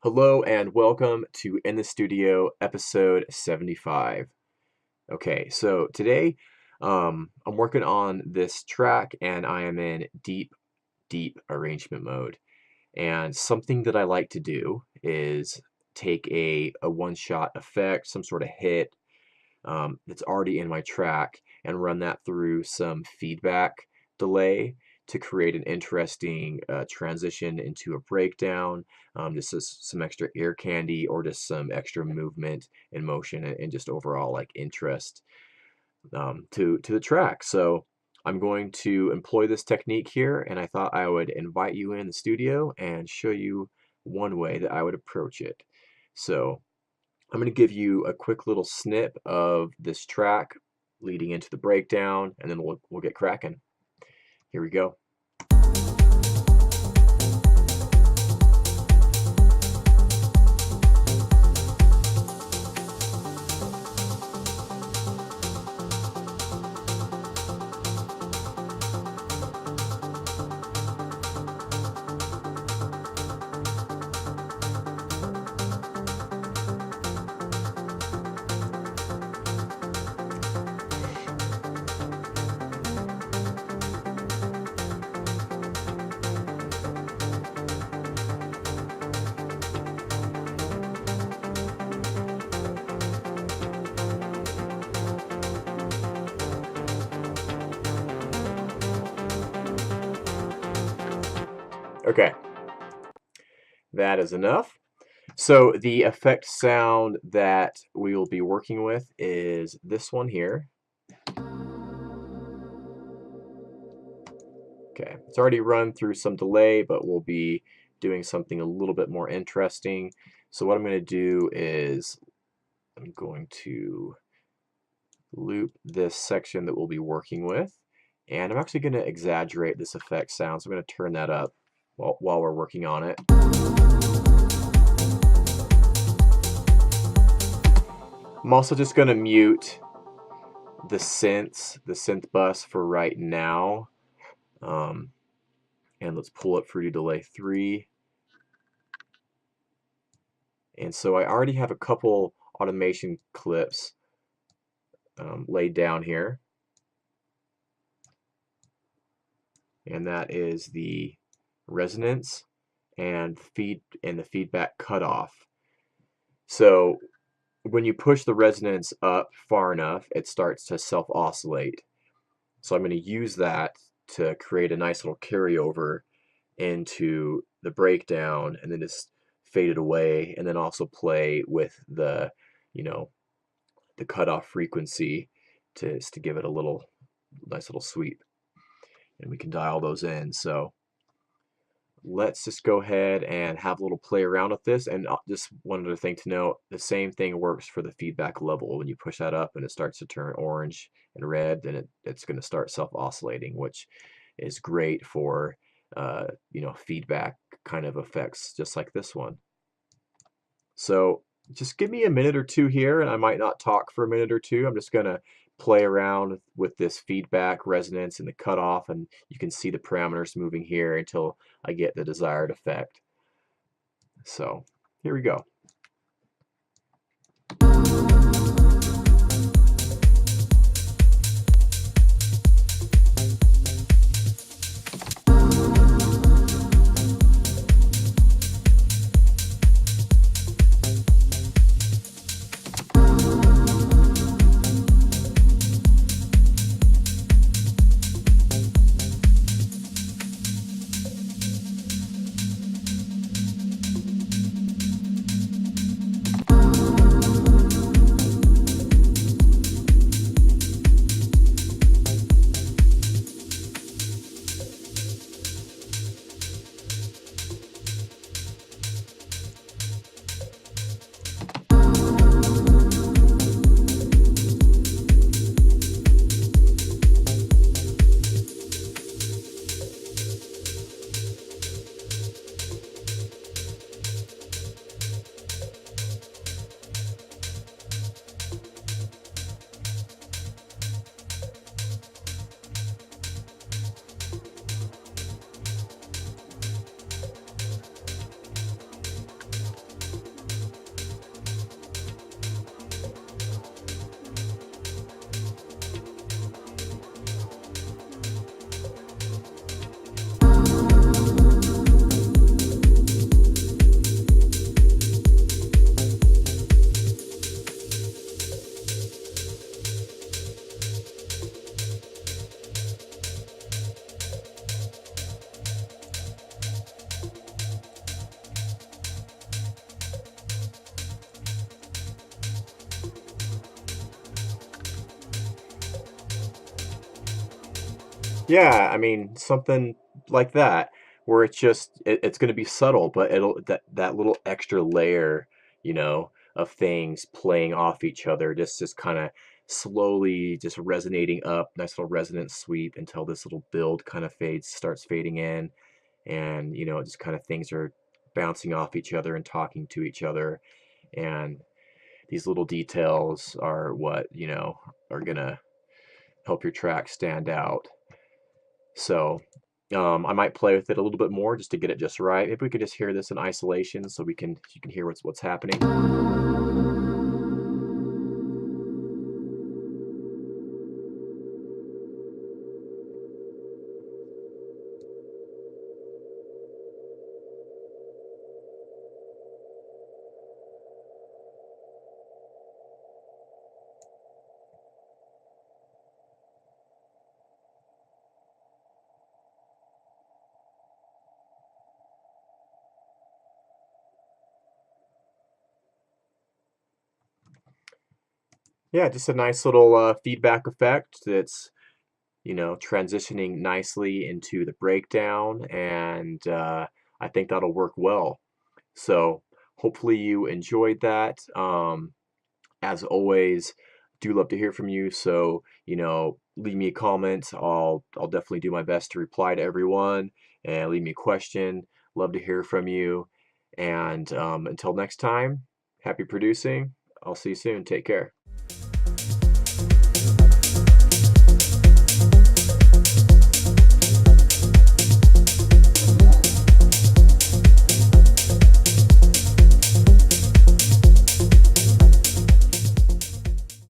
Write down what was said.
Hello and welcome to In the Studio episode 75. Okay, so today I'm working on this track and I am in deep arrangement mode. And something that I like to do is take a one-shot effect, some sort of hit that's already in my track, and run that through some feedback delay to create an interesting transition into a breakdown. Just some extra ear candy or just some extra movement and motion and just overall like interest to the track. So I'm going to employ this technique here, and I thought I would invite you in the studio and show you one way that I would approach it. So I'm going to give you a quick little snip of this track leading into the breakdown, and then we'll get cracking. Here we go. Okay, that is enough. So the effect sound that we will be working with is this one here. Okay, it's already run through some delay, but we'll be doing something a little bit more interesting. So what I'm going to do is I'm going to loop this section that we'll be working with, and I'm actually going to exaggerate this effect sound, so I'm going to turn that up while we're working on it. I'm also just going to mute the synth bus for right now, and let's pull up Fruity Delay 3. And so I already have a couple automation clips laid down here, and that is the resonance and the feedback cutoff. So when you push the resonance up far enough, it starts to self-oscillate. So I'm going to use that to create a nice little carryover into the breakdown, and then just fade it away, and then also play with the, the cutoff frequency just to give it a nice little sweep. And we can dial those in. So let's just go ahead and have a little play around with this. And just one other thing to note, the same thing works for the feedback level. When you push that up and it starts to turn orange and red, then it's going to start self-oscillating, which is great for feedback kind of effects, just like this one. So just give me a minute or two here, and I might not talk for a minute or two. I'm just going to play around with this feedback, resonance, and the cutoff, and you can see the parameters moving here until I get the desired effect. So here we go. Yeah, I mean something like that, where it's going to be subtle, but it'll that little extra layer, of things playing off each other, just kind of slowly just resonating up, nice little resonance sweep until this little build kind of starts fading in, and just kind of things are bouncing off each other and talking to each other, and these little details are what are gonna help your track stand out. So I might play with it a little bit more just to get it just right. Maybe we could just hear this in isolation so you can hear what's happening. Yeah, just a nice little feedback effect that's transitioning nicely into the breakdown, and I think that'll work well. So hopefully you enjoyed that. As always, do love to hear from you. So, leave me a comment. I'll definitely do my best to reply to everyone, and leave me a question. Love to hear from you. And until next time, happy producing. I'll see you soon. Take care.